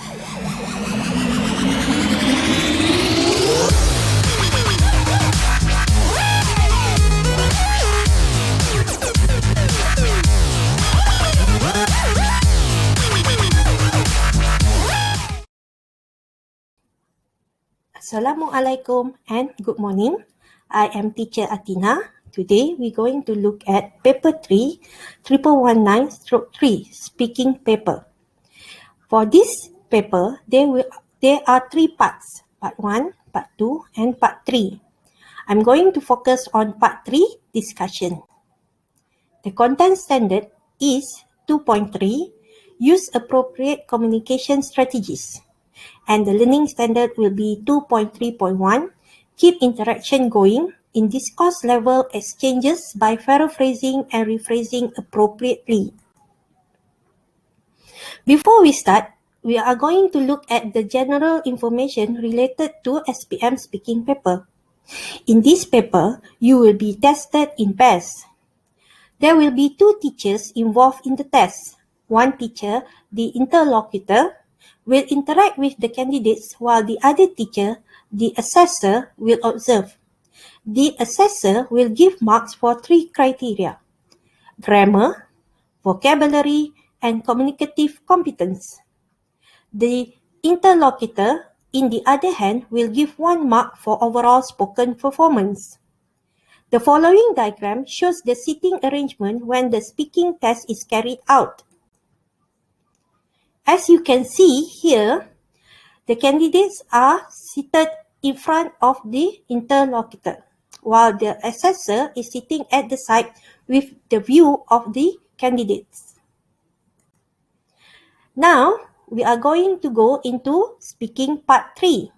Assalamualaikum and good morning. I am teacher Atina. Today we're going to look at paper 3, 1119/3, speaking paper. For this paper, there are 3 parts, part 1, part 2 and part 3. I'm going to focus on part 3, discussion. The content standard is 2.3, use appropriate communication strategies. And the learning standard will be 2.3.1, keep interaction going in discourse level exchanges by paraphrasing and rephrasing appropriately. Before we start, we are going to look at the general information related to SPM speaking paper. In this paper, you will be tested in pairs. There will be 2 teachers involved in the test. One teacher, the interlocutor, will interact with the candidates while the other teacher, the assessor, will observe. The assessor will give marks for 3 criteria: grammar, vocabulary, and communicative competence. The interlocutor, in the other hand, will give 1 mark for overall spoken performance. The following diagram shows the seating arrangement when the speaking test is carried out. As you can see here, the candidates are seated in front of the interlocutor, while the assessor is sitting at the side with the view of the candidates. Now, we are going to go into speaking part 3.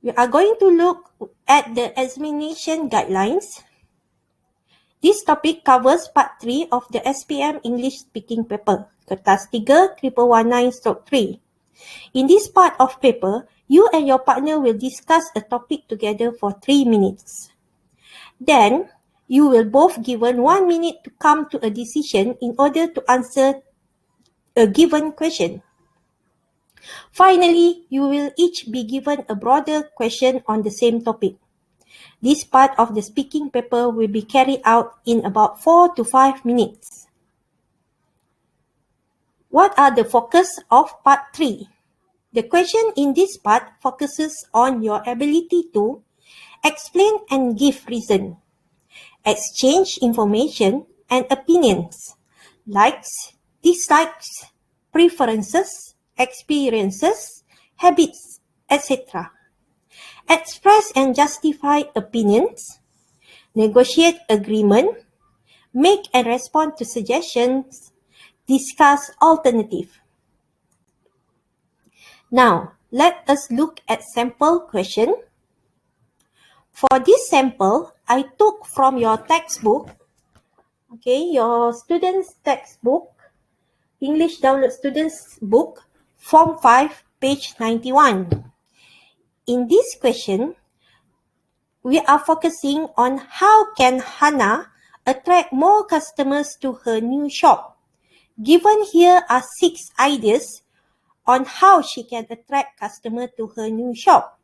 We are going to look at the examination guidelines. This topic covers part 3 of the SPM English speaking paper, Kertas 3 1119/3. In this part of paper, you and your partner will discuss a topic together for 3 minutes. Then, you will both given 1 minute to come to a decision in order to answer a given question. Finally, you will each be given a broader question on the same topic. This part of the speaking paper will be carried out in about 4 to 5 minutes. What are the focus of part 3? The question in this part focuses on your ability to explain and give reason, exchange information and opinions, likes, dislikes, preferences, experiences, habits, etc. Express and justify opinions, negotiate agreement, make and respond to suggestions, discuss alternative. Now, let us look at sample question. For this sample, I took from your textbook, your student's textbook, English Download Students Book, Form 5, page 91. In this question, we are focusing on how can Hana attract more customers to her new shop. Given here are 6 ideas on how she can attract customers to her new shop.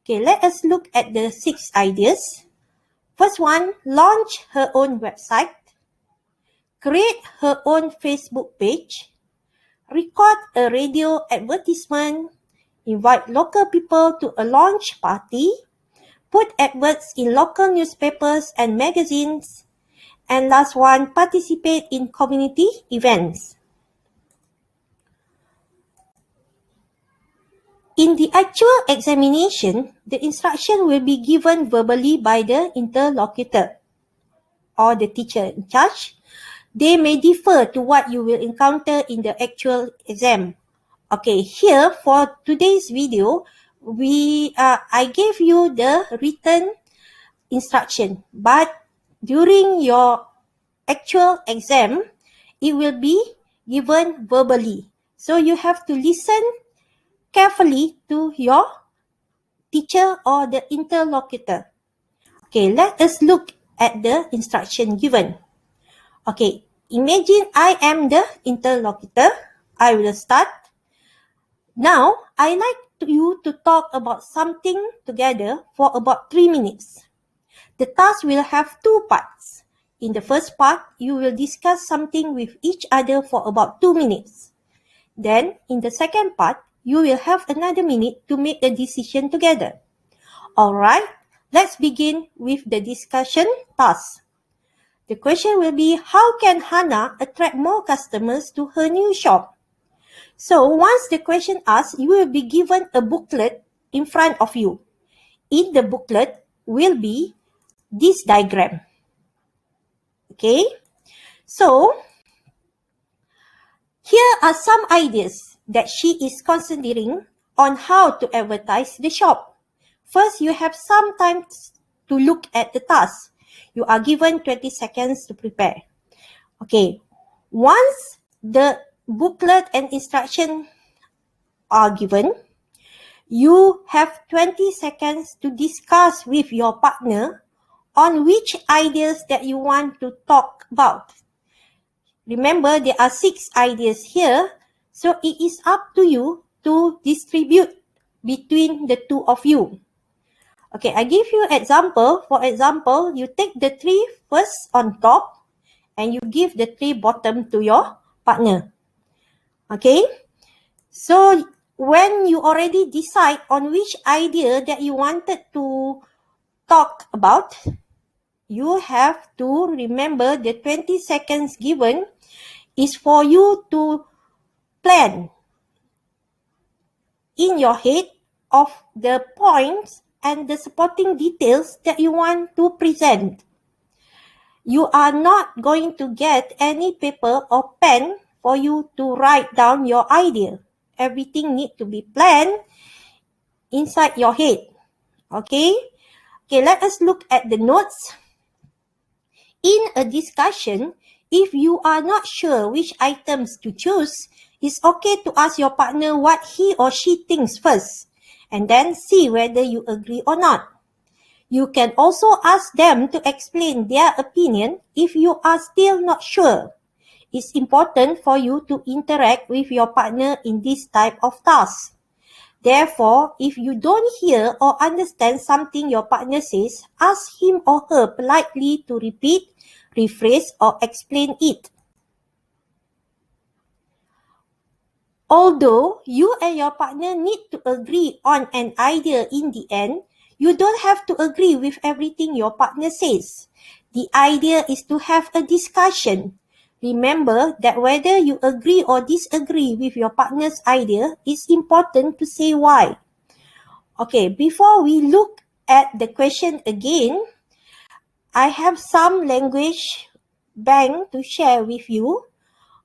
Okay, let us look at the 6 ideas. First one, launch her own website, create her own Facebook page, record a radio advertisement, invite local people to a launch party, put adverts in local newspapers and magazines, and last one, participate in community events. In the actual examination, the instruction will be given verbally by the interlocutor or the teacher in charge. They may differ to what you will encounter in the actual exam. Okay, here for today's video, I gave you the written instruction, but during your actual exam, it will be given verbally. So you have to listen carefully to your teacher or the interlocutor. Okay, let us look at the instruction given. Okay, imagine I am the interlocutor. I will start. Now, I like you to talk about something together for about 3 minutes. The task will have 2 parts. In the first part, you will discuss something with each other for about 2 minutes. Then, in the second part, you will have another minute to make a decision together. Alright, let's begin with the discussion task. The question will be, how can Hana attract more customers to her new shop? So once the question asked, you will be given a booklet in front of you. In the booklet will be this diagram. Okay, so here are some ideas that she is considering on how to advertise the shop. First, you have some time to look at the task. You are given 20 seconds to prepare. Okay, once the booklet and instruction are given, you have 20 seconds to discuss with your partner on which ideas that you want to talk about. Remember, there are 6 ideas here, so it is up to you to distribute between the two of you. Okay, I give you an example. For example, you take the 3 first on top and you give the 3 bottom to your partner. Okay, so when you already decide on which idea that you wanted to talk about, you have to remember the 20 seconds given is for you to plan in your head of the points and the supporting details that you want to present. You are not going to get any paper or pen for you to write down your idea. Everything needs to be planned inside your head. Okay? Okay, let us look at the notes. In a discussion, if you are not sure which items to choose, it's okay to ask your partner what he or she thinks first, and then see whether you agree or not. You can also ask them to explain their opinion if you are still not sure. It's important for you to interact with your partner in this type of task. Therefore, if you don't hear or understand something your partner says, ask him or her politely to repeat, rephrase, or explain it. Although you and your partner need to agree on an idea in the end, you don't have to agree with everything your partner says. The idea is to have a discussion. Remember that whether you agree or disagree with your partner's idea, it's important to say why. Okay, before we look at the question again, I have some language bank to share with you.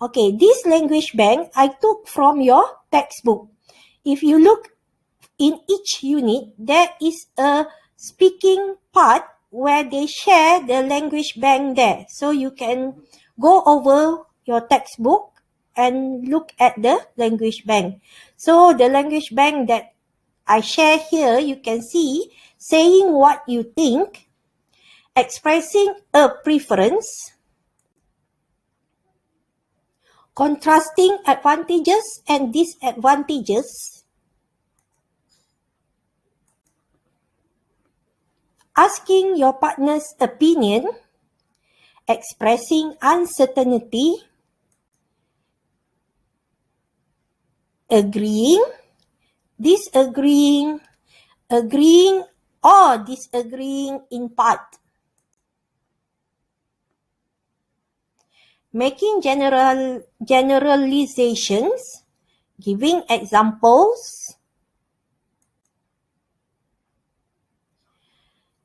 Okay, this language bank I took from your textbook. If you look in each unit, there is a speaking part where they share the language bank there. So you can go over your textbook and look at the language bank. So the language bank that I share here, you can see saying what you think, expressing a preference, contrasting advantages and disadvantages, asking your partner's opinion, expressing uncertainty, agreeing, disagreeing, agreeing or disagreeing in part, making generalizations, giving examples,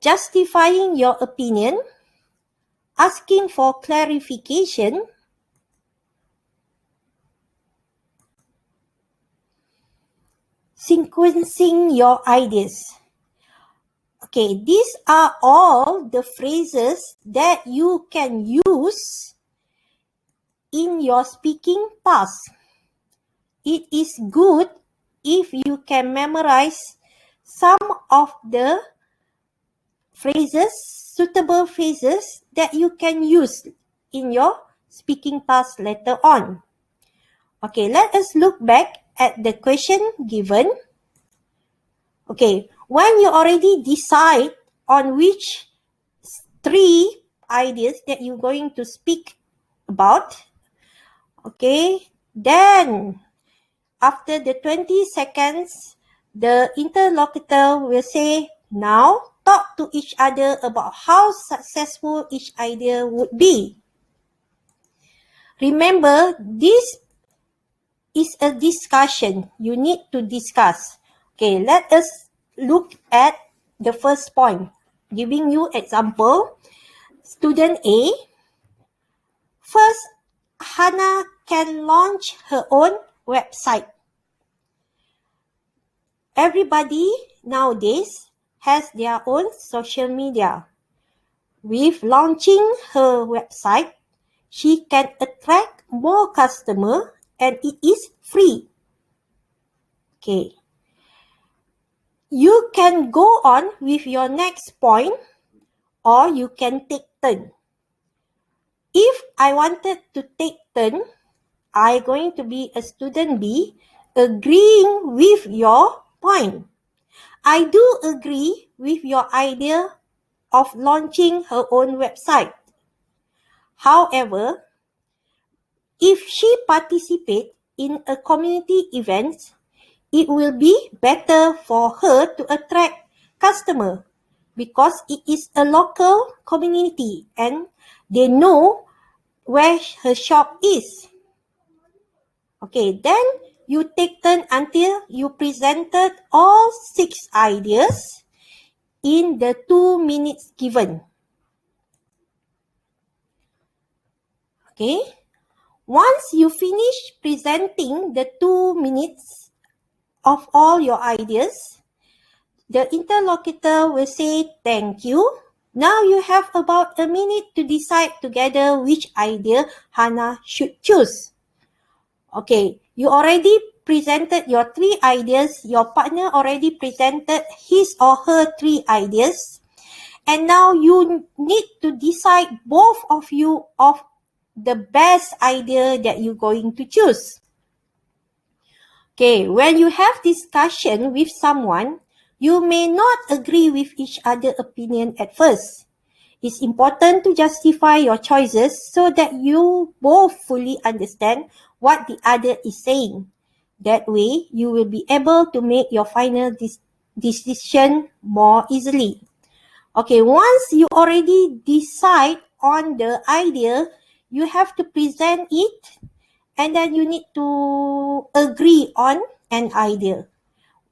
justifying your opinion, asking for clarification, sequencing your ideas. Okay, these are all the phrases that you can use in your speaking task. It is good if you can memorize some of the phrases, suitable phrases that you can use in your speaking task later on. Okay, let us look back at the question given. Okay, when you already decide on which 3 ideas that you're going to speak about, okay, then after the 20 seconds, the interlocutor will say, now talk to each other about how successful each idea would be. Remember, this is a discussion. You need to discuss. Okay, let us look at the first point. Giving you example, student A. First, Hana can launch her own website. Everybody nowadays has their own social media. With launching her website, she can attract more customers and it is free. Okay. You can go on with your next point or you can take turn. If I wanted to take turn, I going to be a student B agreeing with your point. I do agree with your idea of launching her own website. However, if she participates in a community event, it will be better for her to attract customer because it is a local community and they know where her shop is. Okay, then you take turn until you presented all 6 ideas in the 2 minutes given. Okay, once you finish presenting the 2 minutes of all your ideas, the interlocutor will say thank you. Now you have about a minute to decide together which idea Hana should choose. Okay, you already presented your 3 ideas. Your partner already presented his or her 3 ideas. And now you need to decide both of you of the best idea that you're going to choose. Okay, when you have discussion with someone, you may not agree with each other's opinion at first. It's important to justify your choices so that you both fully understand what the other is saying. That way, you will be able to make your final decision more easily. Okay, once you already decide on the idea, you have to present it and then you need to agree on an idea.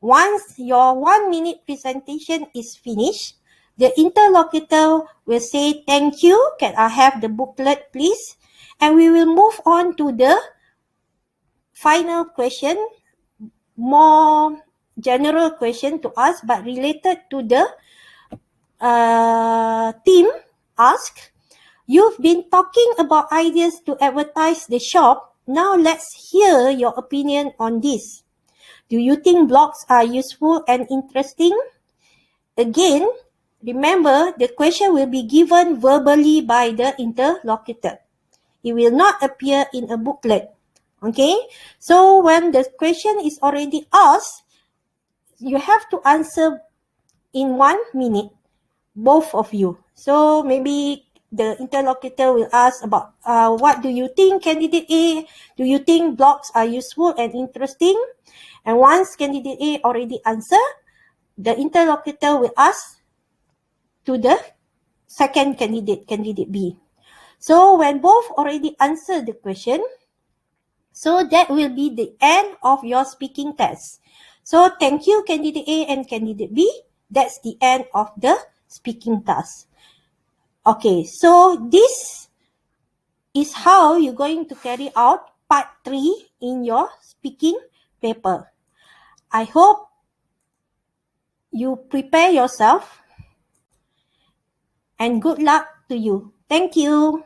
Once your 1 minute presentation is finished, the interlocutor will say, thank you, can I have the booklet please? And we will move on to the final question, more general question to ask but related to the team ask. You've been talking about ideas to advertise the shop. Now let's hear your opinion on this. Do you think blogs are useful and interesting? Again, remember the question will be given verbally by the interlocutor. It will not appear in a booklet. Okay? So when the question is already asked, you have to answer in 1 minute, both of you. So maybe the interlocutor will ask about what do you think, candidate A? Do you think blogs are useful and interesting? And once candidate A already answer, the interlocutor will ask to the second candidate, candidate B. So when both already answer the question, so that will be the end of your speaking test. So thank you candidate A and candidate B. That's the end of the speaking task. Okay, so this is how you're going to carry out part 3 in your speaking paper. I hope you prepare yourself and good luck to you. Thank you.